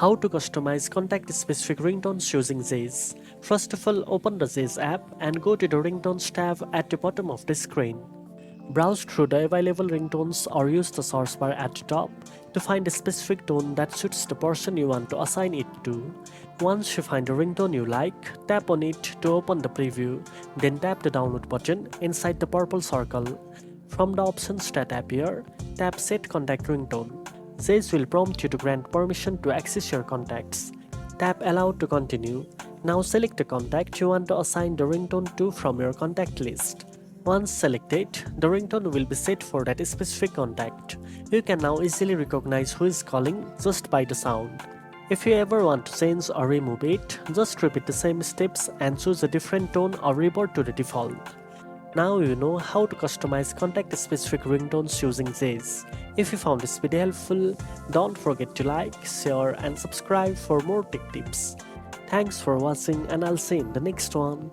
How to customize contact-specific ringtones using Zedge. First of all, open the Zedge app and go to the Ringtones tab at the bottom of the screen. Browse through the available ringtones or use the search bar at the top to find a specific tone that suits the person you want to assign it to. Once you find a ringtone you like, tap on it to open the preview, then tap the download button inside the purple circle. From the options that appear, tap Set Contact Ringtone. Zedge will prompt you to grant permission to access your contacts. Tap Allow to continue. Now select the contact you want to assign the ringtone to from your contact list. Once selected, the ringtone will be set for that specific contact. You can now easily recognize who is calling just by the sound. If you ever want to change or remove it, just repeat the same steps and choose a different tone or revert to the default. Now you know how to customize contact-specific ringtones using Zedge. If you found this video helpful, don't forget to like, share and subscribe for more tech tips. Thanks for watching and I'll see you in the next one.